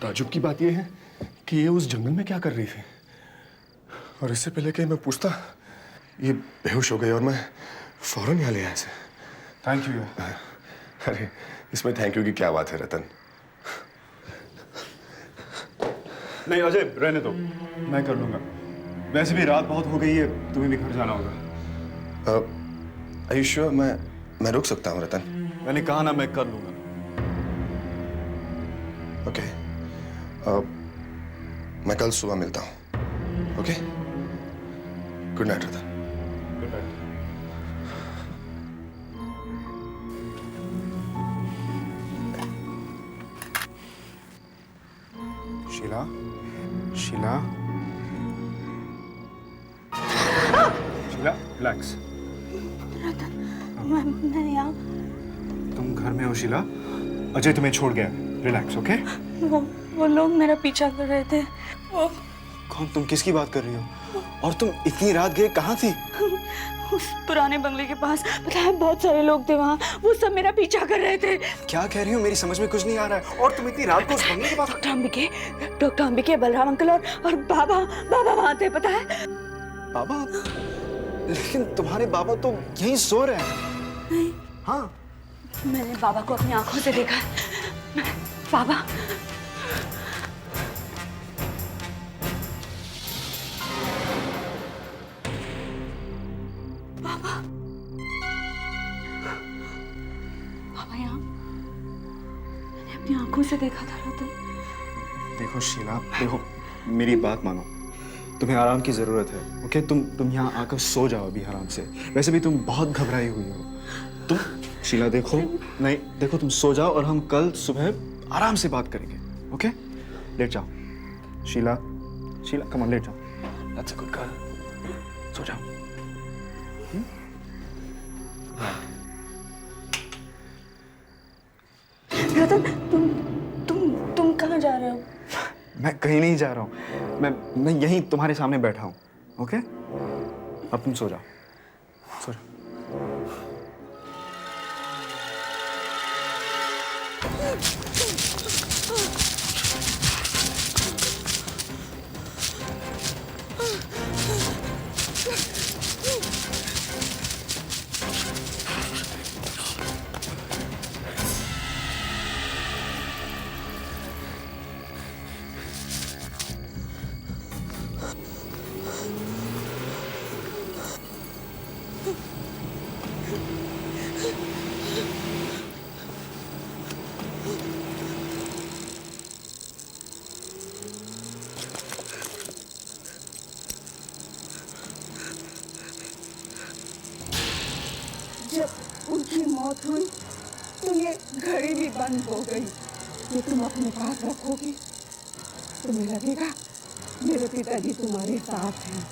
ताजुब की बात यह है कि ये उस जंगल में क्या कर रही थी, और इससे पहले कि मैं पूछता ये बेहोश हो गई और मैं फौरन यहाँ ले आया इसे। Thank you. अरे इसमें थैंक यू की क्या बात है रतन। नहीं अजय, रहने दो, मैं कर लूंगा। वैसे भी रात बहुत हो गई है, तुम्हें भी घर जाना होगा। Are you sure? मैं रुक सकता हूँ रतन। मैंने कहा ना, मैं कर लूंगा। ओके, मैं कल सुबह मिलता हूँ। Okay, good night Ratan. Good night. Sheela, Sheela, Sheela, relax. मैं यहाँ। तुम घर में हो शीला? अजय तुम्हें छोड़ गया। Relax, okay? वो लोग मेरा पीछा कर रहे थे। कौन? तुम किसकी बात कर रही हो? और तुम इतनी रात गए कहाँ थी? उस पुराने बंगले के पास, पता है बहुत सारे लोग थे वहाँ, वो सब मेरा पीछा कर रहे थे। क्या कह रही हो? मेरी समझ में कुछ नहीं आ रहा है। और तुम इतनी रात को उस बंगले के पास? डॉक्टर अंबिके, बलराम अंकल और बाबा वहाँ थे, पता है? बाबा? लेकिन तुम्हारे बाबा तो यहीं सो रहे हैं। नहीं। हाँ, मैंने बाबा को अपनी आंखों से देखा। बाबा बाबा बाबा यहाँ मैंने अपनी आंखों से देखा था रतन। देखो शीला, देखो मेरी बात मानो, तुम्हें आराम की जरूरत है, ओके? तुम यहाँ आकर सो जाओ अभी आराम से। वैसे भी तुम बहुत घबराई हुई हो। तुम शीला देखो, नहीं देखो, तुम सो जाओ और हम कल सुबह आराम से बात करेंगे, ओके? लेट जाओ शीला, शीला कम ऑन, लेट जाओ। दैट्स अ गुड गर्ल, सो जाओ। रतन, तुम कहाँ जा रहे हो? मैं कहीं नहीं जा रहा हूँ, मैं यहीं तुम्हारे सामने बैठा हूँ, ओके? अब तुम सो जाओ, सो जाओ। जब उनकी मौत हुई तो ये घड़ी भी बंद हो गई। ये तुम अपने पास रखोगी, तुम्हें लगेगा मेरे पिताजी तुम्हारे साथ हैं।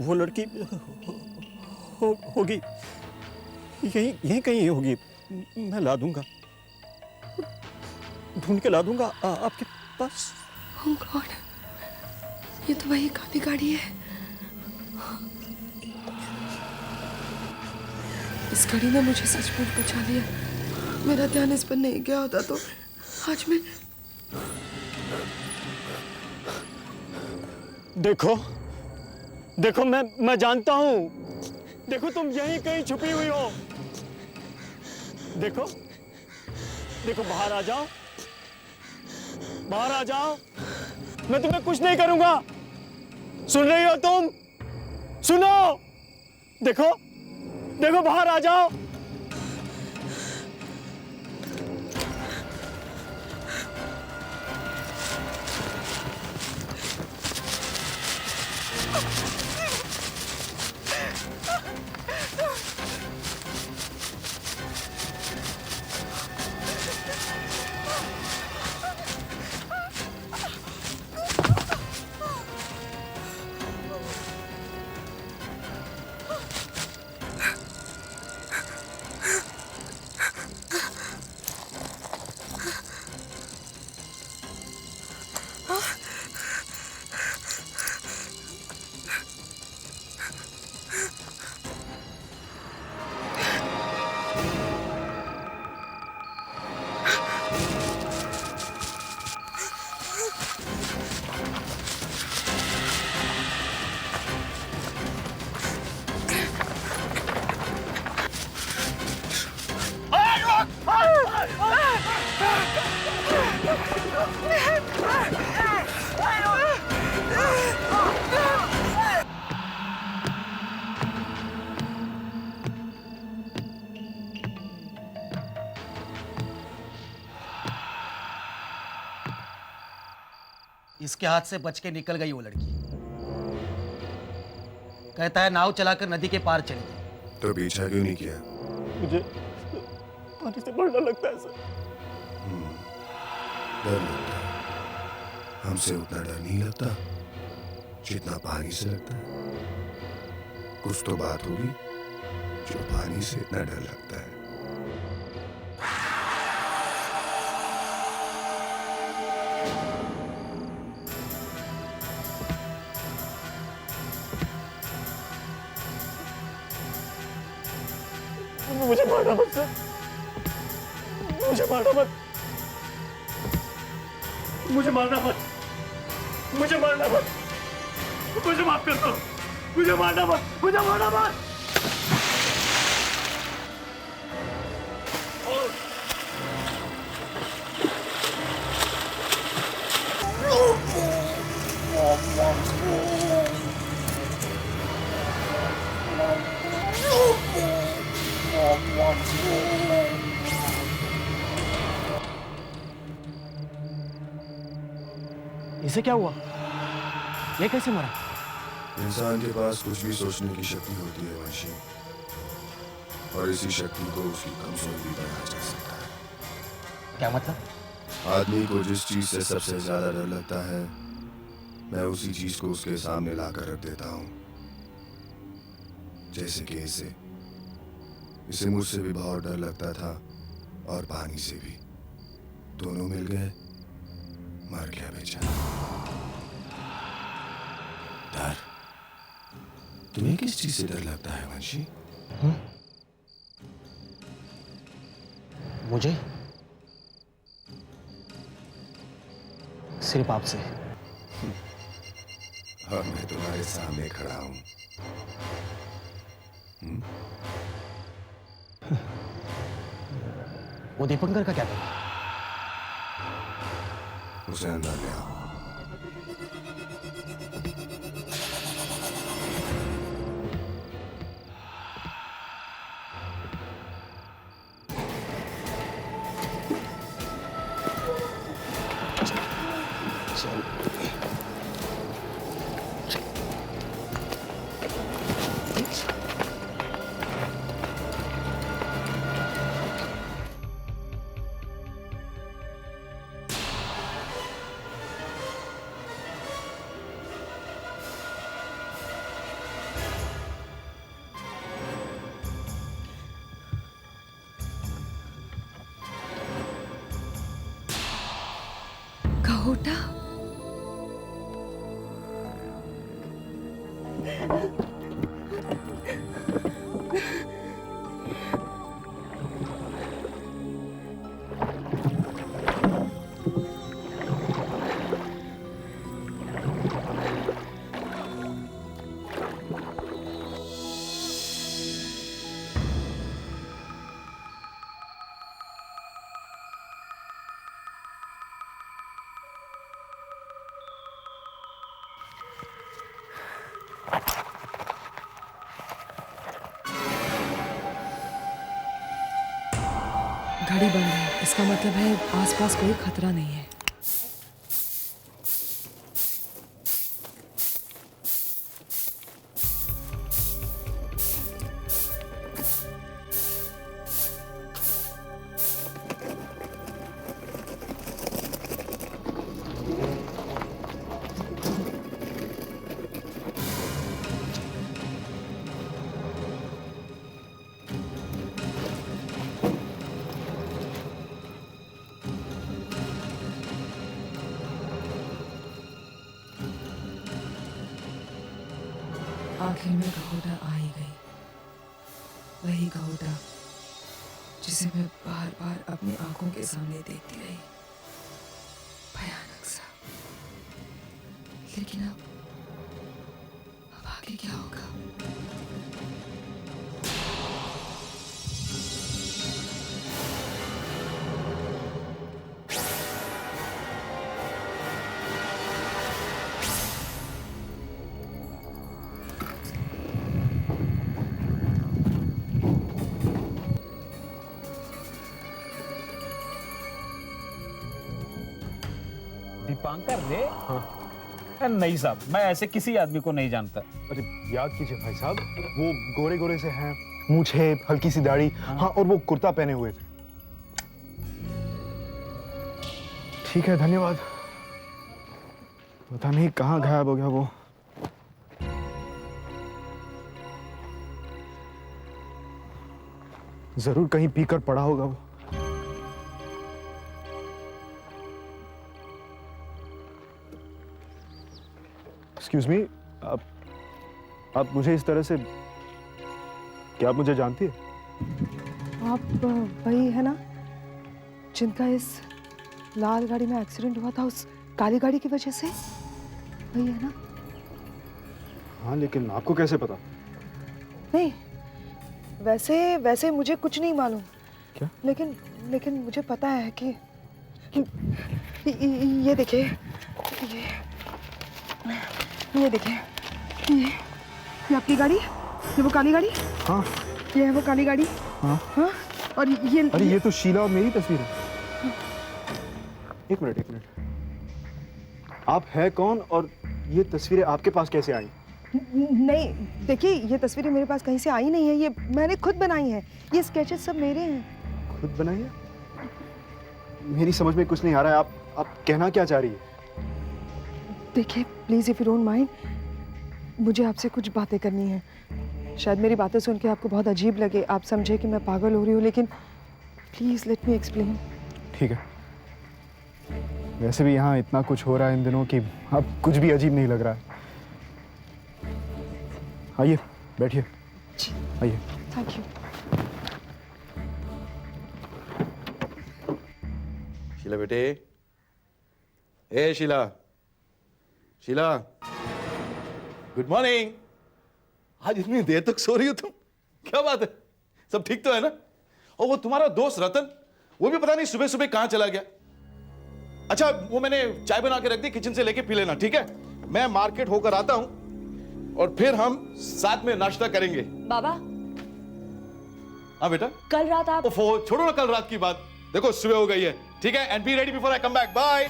वो लड़की होगी यहीं कहीं होगी। मैं ला दूंगा, ढूंढ के ला दूंगा आपके पास। Oh God, ये तो वही काली गाड़ी है। इस घड़ी ने मुझे सचमुच बचा लिया। मेरा ध्यान इस पर नहीं गया होता तो आज मैं। देखो देखो, मैं जानता हूं। देखो तुम यहीं कहीं छुपी हुई हो। देखो देखो, बाहर आ जाओ, बाहर आ जाओ। मैं तुम्हें कुछ नहीं करूंगा। सुन रही हो तुम? सुनो, देखो देखो, बाहर आ जाओ। इसके हाथ से बच के निकल गई वो लड़की। कहता है नाव चलाकर नदी के पार चली गई। तो पीछा क्यों नहीं किया? मुझे पानी से बड़ा डर लगता है सर। डर लगता है? हमसे उतना डर नहीं लगता जितना पानी से लगता है। कुछ तो बात होगी जो पानी से इतना डर लगता है। मुझे मारना मत सर, मुझे मारना मत, मुझे मारना मत, मुझे मारना मत, मुझे माफ कर दो, मुझे मारना मत, मुझे मारना मत। इसे क्या हुआ? ये कैसे मरा? इंसान के पास कुछ भी सोचने की शक्ति होती है वंशी, और इसी शक्ति को उसकी कमजोरी भी बनाया जा सकता है। क्या मतलब? आदमी को जिस चीज से सबसे ज्यादा डर लगता है, मैं उसी चीज को उसके सामने लाकर रख देता हूँ। जैसे कि इसे मुझसे भी बहुत डर लगता था, और पानी से भी। दोनों मिल गए, मर गया बेचारा। डर? तुम्हें किस चीज से डर लगता है वंशी? मुझे सिर्फ आपसे। और मैं तुम्हारे सामने खड़ा हूं। वो दीपंकर का क्या करें? उसे अंदर ले आओ। घोटा? घड़ी बंद है, इसका मतलब है आसपास कोई खतरा नहीं है। आखिर में घोड़ा आ ही गई, वही घोड़ा जिसे मैं बार बार अपनी आंखों के सामने देखती रही, भयानक सा। लेकिन अब आगे क्या होगा? दीपांकर रे, नहीं साहब, मैं ऐसे किसी आदमी को नहीं जानता। अरे याद कीजिए भाई साहब, वो गोरे गोरे से हैं, मूछे, हल्की सी दाढ़ी, हाँ, और वो कुर्ता पहने हुए थे। ठीक है, धन्यवाद। पता नहीं कहाँ गायब हो गया वो। जरूर कहीं पीकर पड़ा होगा वो। एक्सक्यूज मी, आप मुझे इस तरह से, क्या आप मुझे जानती है? आप वही है ना जिनका इस लाल गाड़ी में एक्सीडेंट हुआ था उस काली गाड़ी की वजह से? वही है ना? हाँ, लेकिन आपको कैसे पता? नहीं, वैसे मुझे कुछ नहीं मालूम। क्या? लेकिन मुझे पता है कि ये देखिए, ये देखिए, ये आपकी गाड़ी, ये वो काली गाड़ी। हाँ, ये है वो काली गाड़ी। हाँ, हाँ, और ये अरे ये तो शीला और मेरी तस्वीर है। एक मिनट। आप है कौन और ये तस्वीरें आपके पास कैसे आई? नहीं, देखिए, ये तस्वीरें मेरे पास कहीं से आई नहीं है, ये मैंने खुद बनाई है। ये स्केचेस सब मेरे हैं। खुद बनाई है? मेरी समझ में कुछ नहीं आ रहा है। आप कहना क्या चाह रही है? देखिए, please if you don't mind, मुझे आपसे कुछ बातें करनी है। शायद मेरी बातें सुन के आपको बहुत अजीब लगे, आप समझे कि मैं पागल हो रही हूँ, लेकिन प्लीज लेट मी एक्सप्लेन। ठीक है। वैसे भी यहाँ इतना कुछ हो रहा है इन दिनों कि अब कुछ भी अजीब नहीं लग रहा है। आइए, बैठिए। आइए। Thank you. शीला बेटे, ए शीला, शीला, गुड मॉर्निंग। आज इतनी देर तक सो रही हो तुम? क्या बात है, सब ठीक तो है ना? और वो तुम्हारा दोस्त रतन, वो भी पता नहीं सुबह सुबह कहां चला गया। अच्छा, वो मैंने चाय बना के रख दी, किचन से लेके पी लेना, ठीक है? मैं मार्केट होकर आता हूं और फिर हम साथ में नाश्ता करेंगे। बाबा, हाँ बेटा। कल रात आप छोड़ो ना कल रात की बात, देखो सुबह हो गई है, ठीक है? And be ready before I come back. Bye.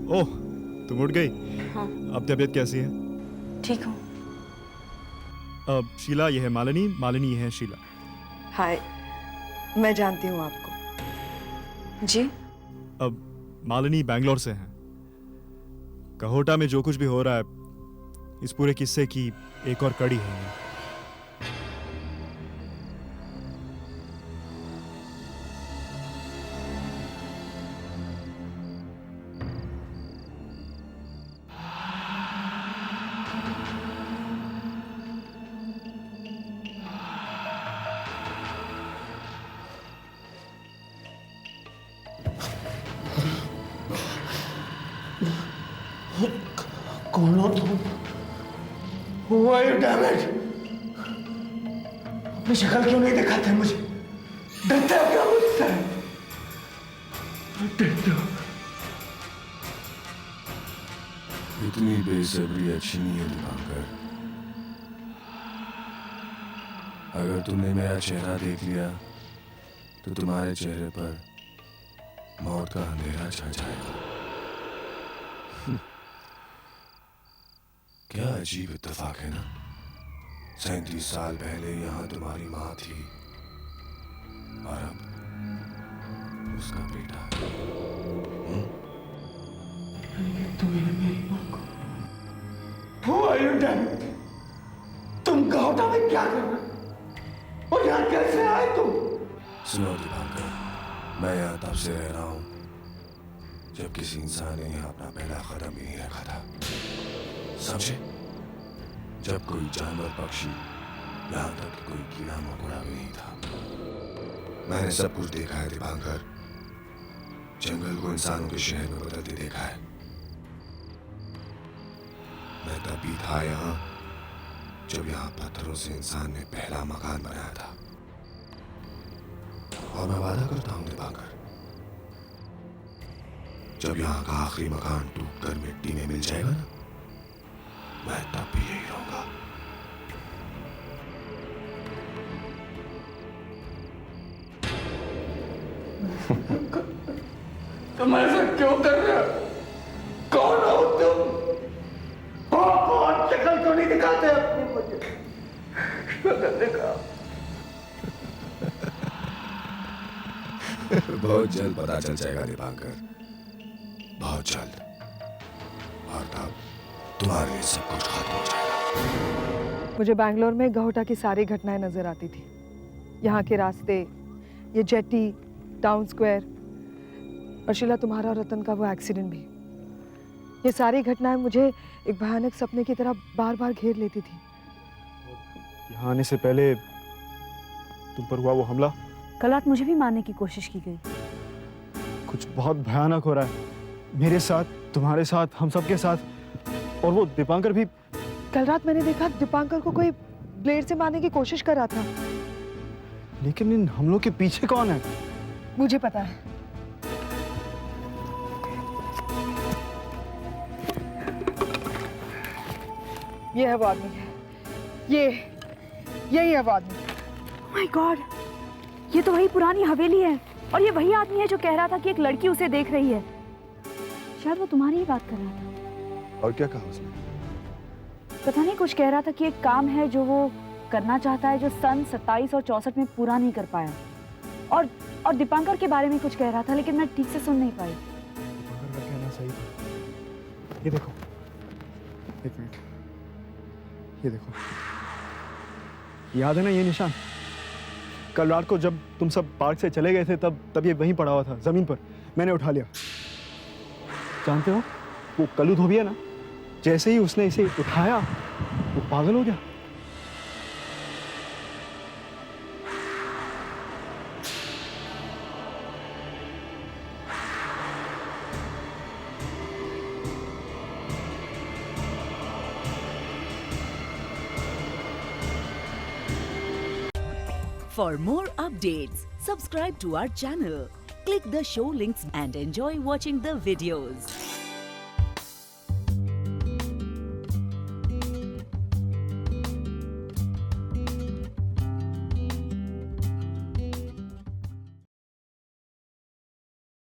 ओह, तुम उठ गई? हाँ। अब तबीयत कैसी है? ठीक हूँ। अब शीला, ये है मालिनी, मालिनी ये है शीला। हाय, मैं जानती हूँ आपको। जी? अब मालिनी बैंगलोर से हैं। कहोटा में जो कुछ भी हो रहा है, इस पूरे किस्से की एक और कड़ी है ये। कौन हो तुम? Who are you, damn it? अपनी शक्ल क्यों नहीं दिखाते मुझे? डरते हो क्या मुझसे? डरते हो? इतनी बेसब्री अच्छी नहीं है दिवाकर। अगर तुमने मेरा चेहरा देख लिया तो तुम्हारे चेहरे पर मौत का अंधेरा छा जाएगा। क्या अजीब इत्तेफाक है ना? 37 साल पहले यहाँ तुम्हारी माँ थी और अब उसका बेटा। Who are you, damn it? तुम कहोटा में क्या कर रहे हो? और यहाँ कैसे आए तुम? सुनो दिवाकर, मैं यहाँ तब से रह रहा हूँ जब किसी इंसान ने यहाँ अपना पहला कदम ही नहीं रखा था। समझे? जब कोई जानवर, पक्षी, यहाँ तक कि कोई कीड़ा मकोड़ा भी नहीं था। मैंने सब कुछ देखा है दिवाकर। जंगल को इंसानों के शहर में बदलते देखा है। मैं तब भी था यहाँ जब यहाँ पत्थरों से इंसान ने पहला मकान बनाया था। और मैं वादा करता हूं दीपांकर, जब यहां का आखिरी मकान टूटकर मिट्टी में मिल जाएगा ना, मैं तब भी यही रहूंगा। तुम ऐसा क्यों कर रहे हो? कौन हो तुम? कौन शक्ल क्यों नहीं दिखाते अपनी मुझे? शक्ल दिखाओ। बहुत जल्द पता चल जाएगा दीपांकर, बहुत जल्द, और तब तुम्हारे लिए सब कुछ खत्म हो जाएगा। मुझे बैंगलोर में गहोटा की सारी घटनाएं नजर आती थी। यहाँ के रास्ते, ये जेटी, टाउन स्क्वायर, और शीला तुम्हारा और रतन का वो एक्सीडेंट भी। ये सारी घटनाएं मुझे एक भयानक सपने की तरह बार बार घेर लेती थी। यहाँ आने से पहले तुम पर हुआ वो हमला, कल रात मुझे भी मारने की कोशिश की गई। कुछ बहुत भयानक हो रहा है मेरे साथ, तुम्हारे साथ, हम सब के साथ। और वो दीपांकर भी। कल रात मैंने देखा दीपांकर को कोई ब्लेड से मारने की कोशिश कर रहा था। लेकिन इन हमलों के पीछे कौन है? मुझे पता है। ये है वो आदमी, यही है वो आदमी। माय गॉड, ये तो वही पुरानी हवेली है, और ये वही आदमी है जो कह रहा था कि एक लड़की उसे देख रही है। शायद वो तुम्हारी ही बात कर रहा था। और क्या कहा उसने? पता नहीं, कुछ कह रहा था कि एक काम है जो वो करना चाहता है, जो सन 27 और 64 में पूरा नहीं कर पाया। और दीपांकर के बारे में कुछ कह रहा था, लेकिन मैं ठीक से सुन नहीं पाई। दीपांकर का कहना सही था। ये देखो, एक मिनट, ये देखो, याद है ना ये निशान? कल रात को जब तुम सब पार्क से चले गए थे, तब ये वहीं पड़ा हुआ था जमीन पर। मैंने उठा लिया। जानते हो, वो कल्लू धोबी है ना, जैसे ही उसने इसे उठाया वो पागल हो गया। For more updates, subscribe to our channel, click the show links and enjoy watching the videos.